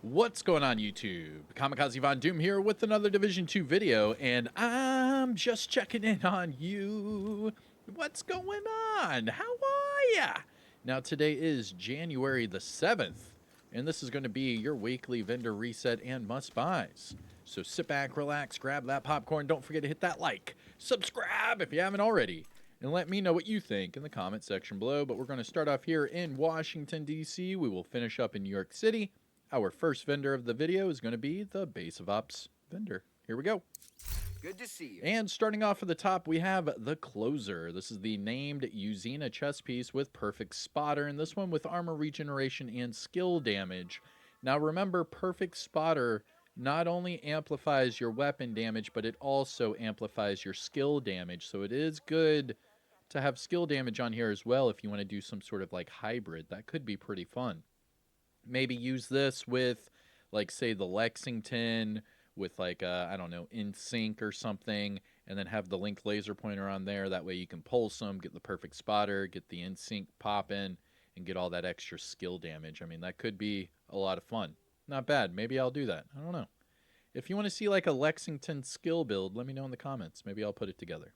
What's going on, YouTube? Kamikazevondoom here with another Division 2 video, and I'm just checking in on you. What's going on? How are ya? Now, today is January the 7th, and this is going to be your weekly vendor reset and must-buys. So sit back, relax, grab that popcorn. Don't forget to hit that like, subscribe if you haven't already, and let me know what you think in the comment section below. But we're going to start off here in Washington, D.C. We will finish up in New York City. Our first vendor of the video is going to be the Base of Ops vendor. Here we go. Good to see you. And starting off at the top, we have the Closer. This is the named Uzina chess piece with Perfect Spotter, and this one with armor regeneration and skill damage. Now remember, Perfect Spotter not only amplifies your weapon damage, but it also amplifies your skill damage. So it is good to have skill damage on here as well if you want to do some sort of like hybrid. That could be pretty fun. Maybe use this with, like, say, the Lexington with, like, I don't know, in sync or something, and then have the link laser pointer on there. That way you can pulse them, get the perfect spotter, get the in sync popping, and get all that extra skill damage. I mean, that could be a lot of fun. Not bad. Maybe I'll do that. I don't know. If you want to see, like, a Lexington skill build, let me know in the comments. Maybe I'll put it together.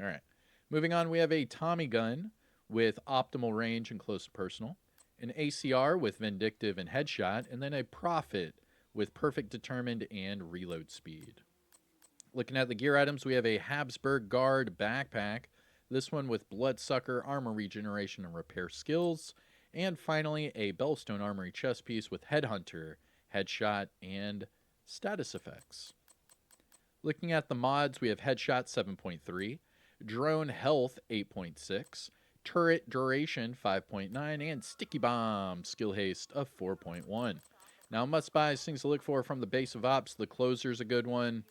All right. Moving on, we have a Tommy gun with optimal range and close personal, an ACR with Vindictive and Headshot, and then a Prophet with Perfect Determined and Reload Speed. Looking at the gear items, we have a Habsburg Guard backpack, this one with Bloodsucker, Armor Regeneration, and Repair Skills, and finally a Bellstone Armory chest piece with Headhunter, Headshot, and Status Effects. Looking at the mods, we have Headshot 7.3, Drone Health 8.6, Turret Duration 5.9, and Sticky Bomb Skill Haste of 4.1. Now, must-buys, things to look for from the Base of Ops. The Closer's a good one.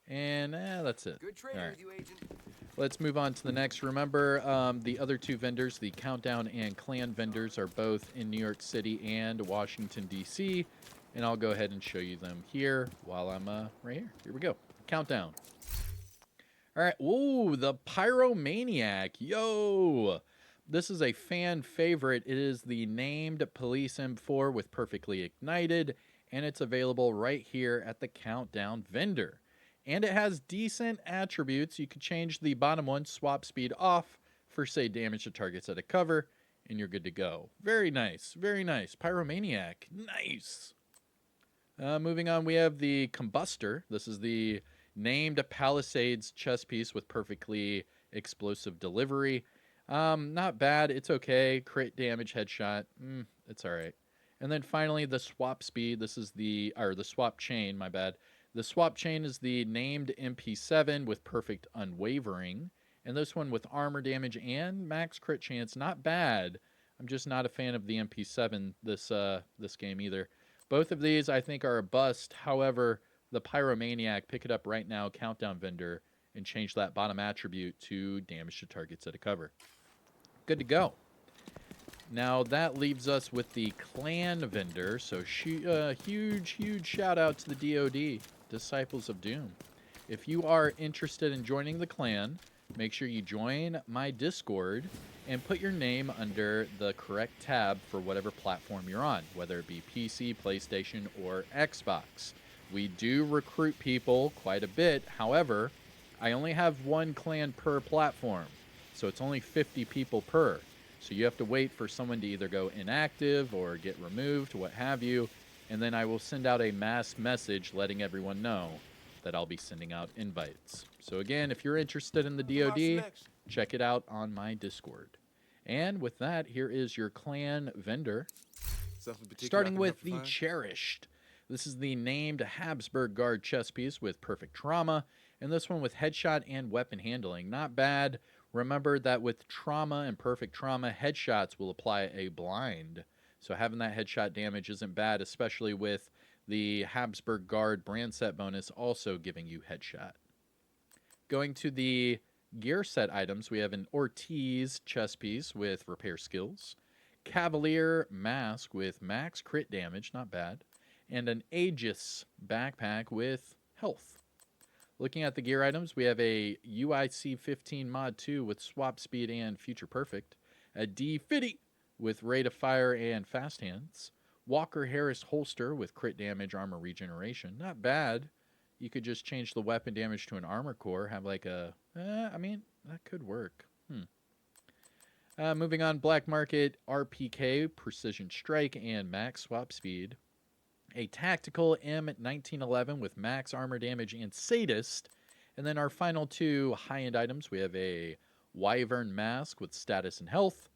And that's it. Good trading with you, Agent. Let's move on to the next. Remember, the other two vendors, the Countdown and Clan vendors, are both in New York City and Washington, D.C., and I'll go ahead and show you them here while I'm right here. Here we go. Countdown. All right. Ooh, the Pyromaniac. Yo! This is a fan favorite. It is the named Police M4 with Perfectly Ignited, and it's available right here at the Countdown vendor. And it has decent attributes. You could change the bottom one, swap speed off, for, say, damage to targets at a cover, and you're good to go. Very nice. Very nice. Pyromaniac. Nice. Moving on, we have the Combustor. This is the named Palisades chest piece with Perfectly Explosive Delivery. Not bad. It's okay. Crit damage, headshot. It's all right. And then finally, the swap speed. This is the swap chain, my bad. The swap chain is the named MP7 with Perfect Unwavering. And this one with armor damage and max crit chance. Not bad. I'm just not a fan of the MP7 this game either. Both of these, I think, are a bust. However, the Pyromaniac, pick it up right now, Countdown vendor, and change that bottom attribute to damage to targets at a cover. Good to go. Now, that leaves us with the Clan vendor. So, huge shout out to the DoD, Disciples of Doom. If you are interested in joining the Clan, make sure you join my Discord and put your name under the correct tab for whatever platform you're on, whether it be PC, PlayStation, or Xbox. We do recruit people quite a bit. However, I only have one clan per platform, so it's only 50 people per. So you have to wait for someone to either go inactive or get removed, what have you, and then I will send out a mass message letting everyone know that I'll be sending out invites. So again, if you're interested in the DoD, check it out on my Discord. And with that, here is your Clan vendor. Starting with the Cherished. This is the named Habsburg Guard chest piece with Perfect Trauma, and this one with Headshot and Weapon Handling. Not bad. Remember that with Trauma and Perfect Trauma, headshots will apply a blind. So having that headshot damage isn't bad, especially with the Habsburg Guard brand set bonus also giving you headshot. Going to the gear set items, we have an Ortiz chest piece with Repair Skills, Cavalier Mask with max crit damage, not bad, and an Aegis backpack with health. Looking at the gear items, we have a UIC 15 Mod 2 with swap speed and future perfect, a D50 with rate of fire and fast hands, Walker Harris holster with crit damage, armor regeneration. Not bad. You could just change the weapon damage to an armor core. Have like a... I mean, that could work. Moving on, Black Market, RPK, Precision Strike, and Max Swap Speed. A Tactical M1911 with Max Armor Damage and Sadist. And then our final two high-end items, we have a Wyvern Mask with Status and Health,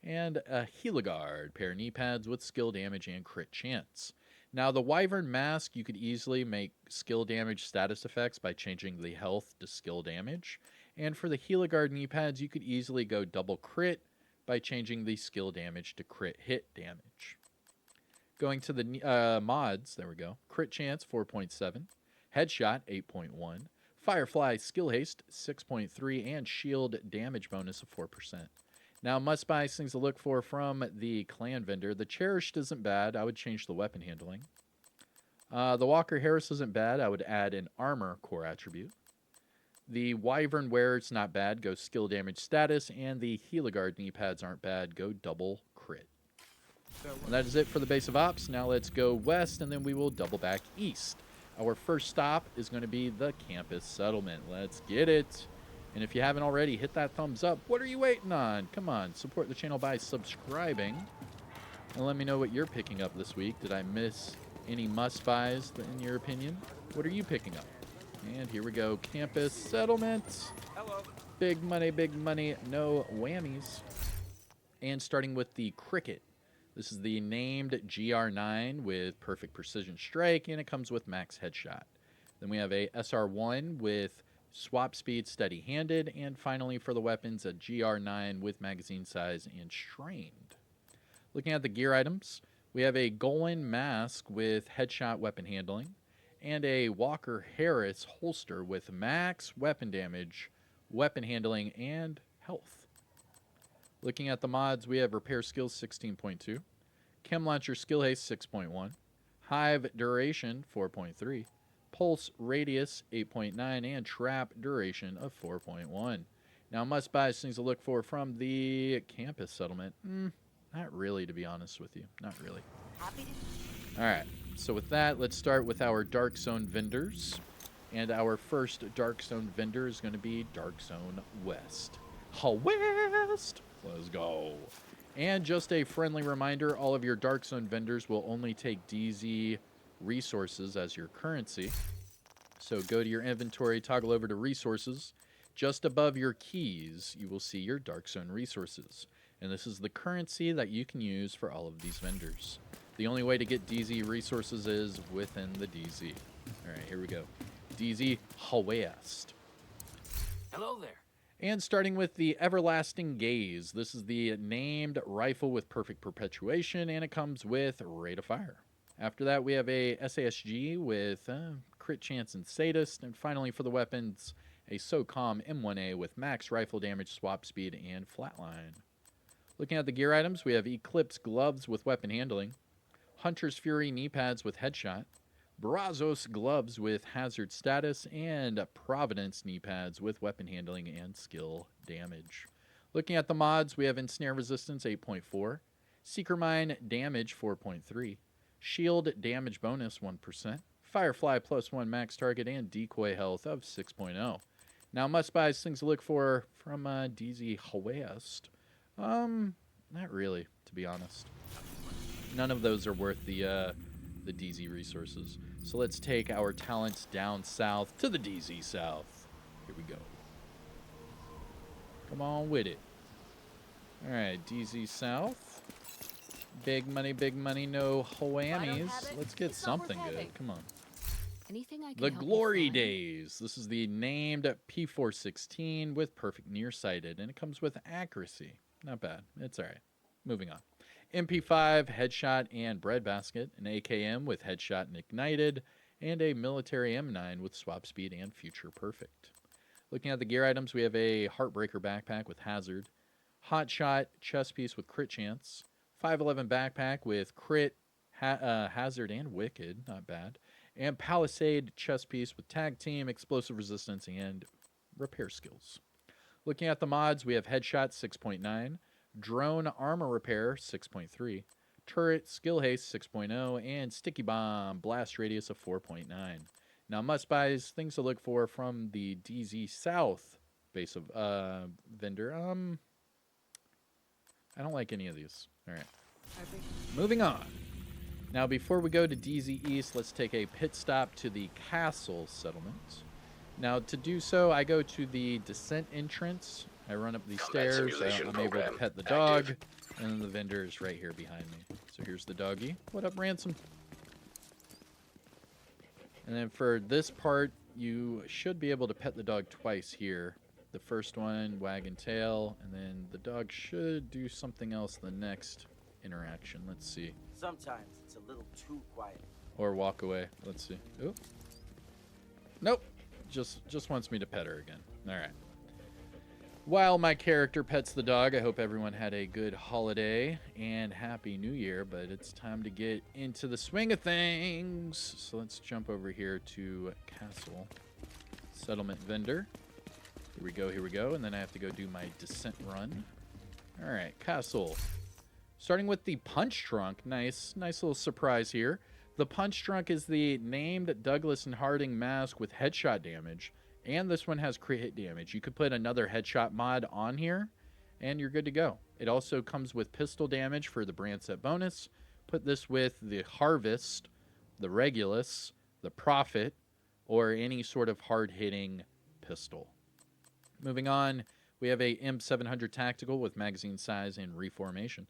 and a Heliguard, pair of knee pads with skill damage and crit chance. Now, the Wyvern Mask, you could easily make skill damage status effects by changing the health to skill damage. And for the Heliguard knee pads, you could easily go double crit by changing the skill damage to crit hit damage. Going to the mods, there we go. Crit chance, 4.7. Headshot, 8.1. Firefly skill haste, 6.3. And shield damage bonus of 4%. Now, must-buy things to look for from the clan vendor. The Cherished isn't bad. I would change the weapon handling. The Walker Harris isn't bad. I would add an armor core attribute. The Wyvern Wearer's not bad. Go skill damage status. And the Heliguard knee pads aren't bad. Go double crit. And that is it for the base of ops. Now let's go west, and then we will double back east. Our first stop is going to be the campus settlement. Let's get it. And if you haven't already, hit that thumbs up. What are you waiting on? Come on, support the channel by subscribing. And let me know what you're picking up this week. Did I miss any must-buys in your opinion? What are you picking up? And here we go. Campus settlement. Hello. Big money, no whammies. And starting with the Cricket. This is the named GR9 with perfect precision strike, and it comes with max headshot. Then we have a SR1 with swap speed steady-handed, and finally for the weapons, a GR9 with magazine size and strained. Looking at the gear items, we have a Golan mask with headshot weapon handling, and a Walker Harris holster with max weapon damage, weapon handling, and health. Looking at the mods, we have Repair Skills 16.2, Chem Launcher Skill Haste 6.1, Hive Duration 4.3, Pulse Radius 8.9, and Trap Duration of 4.1. Now, must-buy things to look for from the campus settlement. Not really, to be honest with you. Not really. All right. So with that, let's start with our Dark Zone vendors. And our first Dark Zone vendor is going to be Dark Zone West. West! Let's go. And just a friendly reminder, all of your Dark Zone vendors will only take DZ resources as your currency. So go to your inventory, toggle over to resources. Just above your keys, you will see your Dark Zone resources. And this is the currency that you can use for all of these vendors. The only way to get DZ resources is within the DZ. All right, here we go. DZ West. Hello there. And starting with the Everlasting Gaze. This is the named rifle with perfect perpetuation, and it comes with rate of fire. After that, we have a SASG with crit chance and sadist. And finally, for the weapons, a SOCOM M1A with max rifle damage, swap speed, and flatline. Looking at the gear items, we have Eclipse gloves with weapon handling, Hunter's Fury knee pads with headshot, Brazos gloves with hazard status, and Providence knee pads with weapon handling and skill damage. Looking at the mods, we have Ensnare Resistance 8.4, Seeker Mine damage 4.3, Shield damage bonus 1%, Firefly +1 max target, and Decoy health of 6.0. Now, must-buy things to look for from DZ West. Not really, to be honest. None of those are worth the DZ resources. So let's take our talents down south to the DZ South. Here we go. Come on with it. All right, DZ South. Big money, no whammies. Let's get something good. Come on. Anything I can The help you Glory find? Days. This is the named P416 with perfect nearsighted, and it comes with accuracy. Not bad. It's all right. Moving on. MP5, headshot, and breadbasket. An AKM with headshot and ignited. And a military M9 with swap speed and future perfect. Looking at the gear items, we have a Heartbreaker backpack with hazard. Hotshot chest piece with crit chance. 511 backpack with crit, hazard, and wicked. Not bad. And Palisade chest piece with tag team, explosive resistance, and repair skills. Looking at the mods, we have Headshot 6.9, Drone Armor Repair 6.3, turret, skill haste 6.0, and sticky bomb, blast radius of 4.9. Now, must buys, things to look for from the DZ South base of vendor. I don't like any of these. All right. Moving on. Now, before we go to DZ East, let's take a pit stop to the castle settlement. Now, to do so, I go to the descent entrance. I run up these stairs. I'm able to pet the dog. And then the vendor is right here behind me. So here's the doggy. What up, Ransom? And then for this part, you should be able to pet the dog twice here. The first one, wag and tail, and then the dog should do something else the next interaction. Let's see. Sometimes it's a little too quiet. Or walk away. Let's see. Ooh. Nope. Just wants me to pet her again. All right. While my character pets the dog, I hope everyone had a good holiday and Happy New Year, but it's time to get into the swing of things. So let's jump over here to Castle Settlement Vendor. Here we go, and then I have to go do my descent run. All right, Castle. Starting with the Punch Drunk. Nice little surprise here. The Punch Drunk is the named Douglas and Harding mask with headshot damage. And this one has crit hit damage. You could put another headshot mod on here, and you're good to go. It also comes with pistol damage for the brand set bonus. Put this with the Harvest, the Regulus, the Prophet, or any sort of hard-hitting pistol. Moving on, we have a M700 Tactical with magazine size and reformation.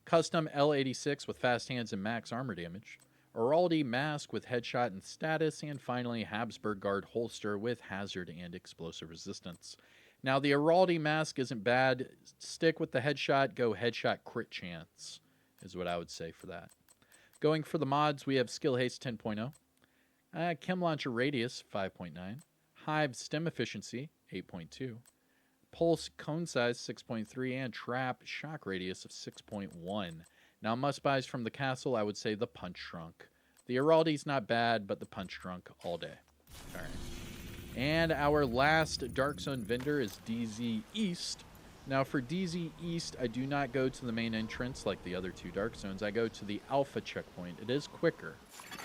Custom L86 with fast hands and max armor damage. Araldi mask with headshot and status, and finally Habsburg Guard holster with hazard and explosive resistance. Now the Araldi mask isn't bad. Stick with the headshot, go headshot crit chance is what I would say for that. Going for the mods, we have skill haste 10.0, chem launcher radius 5.9, hive stem efficiency 8.2, pulse cone size 6.3, and trap shock radius of 6.1. Now, must-buys from the castle, I would say the Punch Drunk. The Araldi's not bad, but the Punch Drunk all day. All right. And our last Dark Zone vendor is DZ East. Now, for DZ East, I do not go to the main entrance like the other two Dark Zones. I go to the Alpha checkpoint. It is quicker,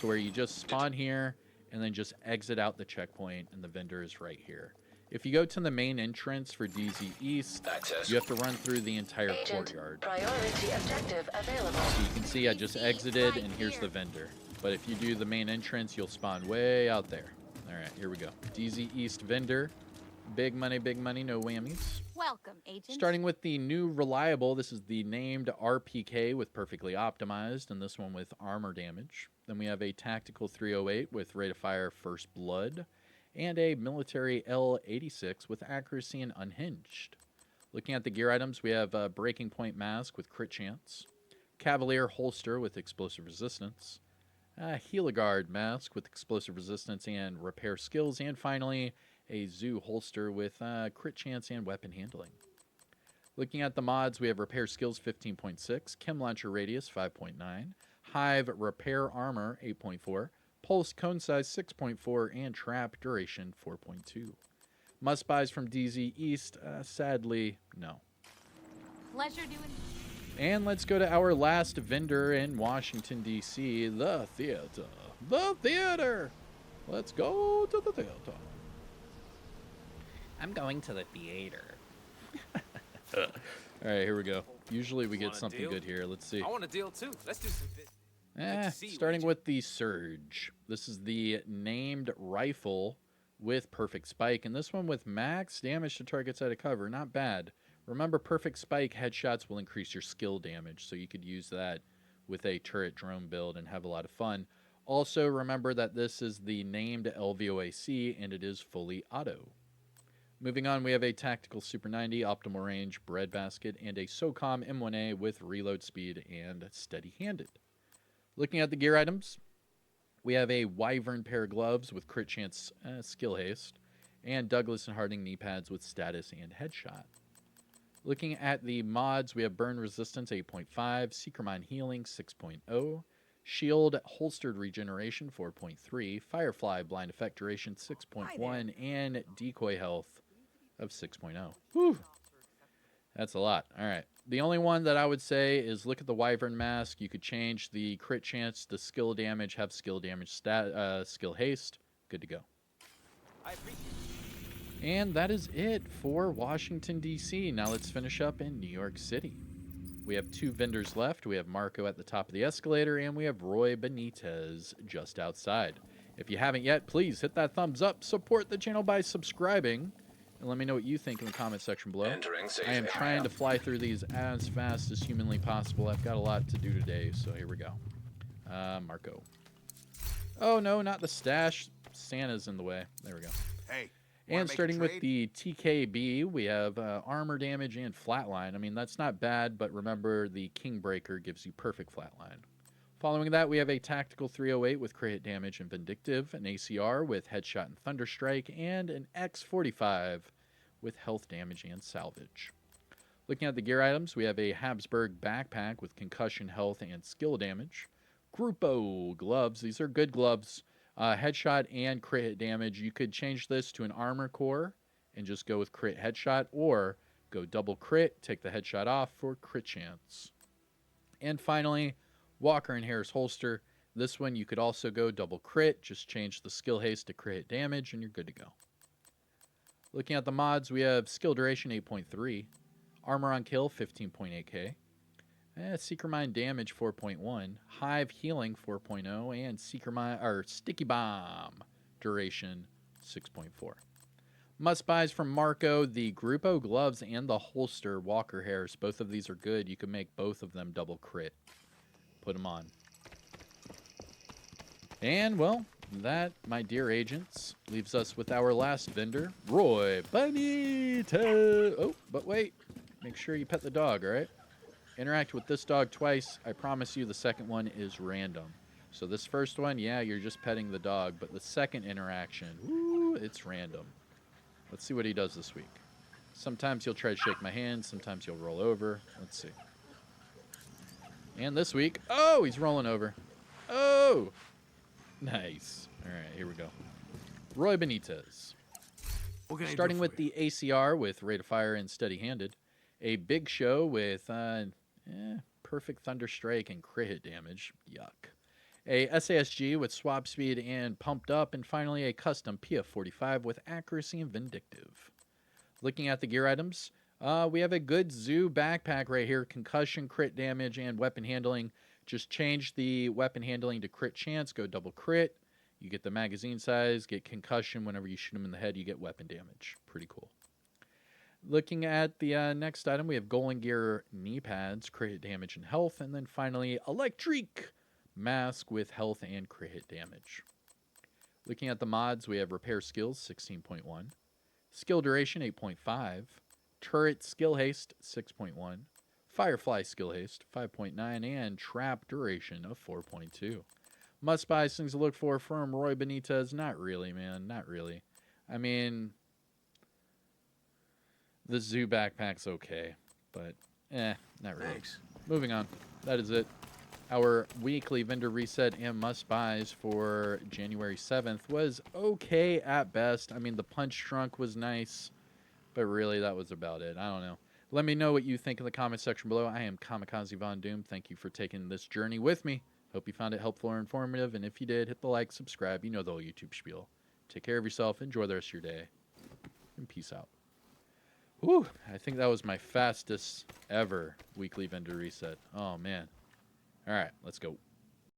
to where you just spawn here and then just exit out the checkpoint, and the vendor is right here. If you go to the main entrance for DZ East, you have to run through the entire courtyard. Priority objective available. So you can see I just exited, and here's the vendor. But if you do the main entrance, you'll spawn way out there. All right, here we go. DZ East vendor. Big money, no whammies. Welcome, agent. Starting with the new reliable, this is the named RPK with perfectly optimized, and this one with armor damage. Then we have a tactical 308 with rate of fire first blood, and a military L86 with accuracy and unhinged. Looking at the gear items, we have a breaking point mask with crit chance, Cavalier holster with explosive resistance, a Heligard mask with explosive resistance and repair skills, and finally a Zoo holster with crit chance and weapon handling. Looking at the mods, we have repair skills 15.6, chem launcher radius 5.9, hive repair armor 8.4, pulse cone size 6.4, and trap duration 4.2. Must buys from DZ East, sadly, no. Pleasure doing. And let's go to our last vendor in Washington, D.C., the theater. The theater! Let's go to the theater. I'm going to the theater. All right, here we go. Usually we get Want a something deal? good here. Let's see. I want a deal too. Let's do some business. see you, Starting agent. with the Surge. This is the named rifle with perfect spike, and this one with max damage to targets out of cover. Not bad. Remember, perfect spike headshots will increase your skill damage, so you could use that with a turret drone build and have a lot of fun. Also, remember that this is the named LVOAC, and it is fully auto. Moving on, we have a tactical Super 90, optimal range, breadbasket, and a SOCOM M1A with reload speed and steady-handed. Looking at the gear items, we have a Wyvern pair of gloves with crit chance skill haste, and Douglas and Harding knee pads with status and headshot. Looking at the mods, we have burn resistance 8.5, Seeker Mine healing 6.0, shield holstered regeneration 4.3, Firefly blind effect duration 6.1, and decoy health of 6.0. Whew. That's a lot. All right. The only one that I would say is look at the Wyvern Mask. You could change the crit chance to skill damage, have skill damage skill haste. Good to go. I appreciate it. And that is it for Washington, D.C. Now let's finish up in New York City. We have 2 vendors left. We have Marco at the top of the escalator, and we have Roy Benitez just outside. If you haven't yet, please hit that thumbs up. Support the channel by subscribing. And let me know what you think in the comment section below. I am trying to fly through these as fast as humanly possible. I've got a lot to do today, so here we go. Marco. Oh, no, not the stash. Santa's in the way. There we go. Hey. And starting with the TKB, we have armor damage and flatline. I mean, that's not bad, but remember the Kingbreaker gives you perfect flatline. Following that, we have a Tactical 308 with crit hit damage and Vindictive, an ACR with Headshot and Thunderstrike, and an X45 with health damage and salvage. Looking at the gear items, we have a Habsburg backpack with concussion, health, and skill damage. Grupo gloves. These are good gloves. Headshot and crit hit damage. You could change this to an armor core and just go with crit headshot, or go double crit, take the headshot off for crit chance. And finally, Walker and Harris holster. This one you could also go double crit, just change the skill haste to crit hit damage, and you're good to go. Looking at the mods, we have skill duration 8.3, armor on kill 15.8k, Seeker Mine damage 4.1, Hive healing 4.0, and Sticky Bomb duration 6.4. Must buys from Marco, the Grupo gloves and the holster Walker Harris. Both of these are good. You can make both of them double crit. Put them on. And, well, that, my dear agents, leaves us with our last vendor, Roy Benitez. Oh, but wait. Make sure you pet the dog, all right? Interact with this dog twice. I promise you the second one is random. So this first one, yeah, you're just petting the dog. But the second interaction, woo, it's random. Let's see what he does this week. Sometimes he'll try to shake my hand. Sometimes he'll roll over. Let's see. And this week, oh, he's rolling over. Oh, nice. All right, here we go. Roy Benitez. Starting with the ACR with rate of fire and steady-handed. A Big Show with perfect Thunderstrike and crit hit damage. Yuck. A SASG with swap speed and pumped up. And finally, a custom PF45 with accuracy and vindictive. Looking at the gear items, we have a good Zoo backpack right here. Concussion, crit damage, and weapon handling. Just change the weapon handling to crit chance. Go double crit. You get the magazine size. Get concussion. Whenever you shoot him in the head, you get weapon damage. Pretty cool. Looking at the next item, we have Golden Gear knee pads, crit hit damage and health. And then finally, Electric mask with health and crit hit damage. Looking at the mods, we have Repair Skills 16.1, Skill Duration 8.5, Turret Skill Haste 6.1, Firefly Skill Haste 5.9, and Trap Duration of 4.2. Must buy things to look for from Roy Benitez. Not really, man. Not really. I mean, the Zoo backpack's okay, but not really. Thanks. Moving on. That is it. Our weekly vendor reset and must buys for January 7th was okay at best. I mean, the punch trunk was nice, but really that was about it. I don't know. Let me know what you think in the comment section below. I am Kamikazevondoom. Thank you for taking this journey with me. Hope you found it helpful or informative, and if you did, hit the like, subscribe. You know the whole YouTube spiel. Take care of yourself. Enjoy the rest of your day, and peace out. Whew, I think that was my fastest ever weekly vendor reset. Oh, man. All right, let's go.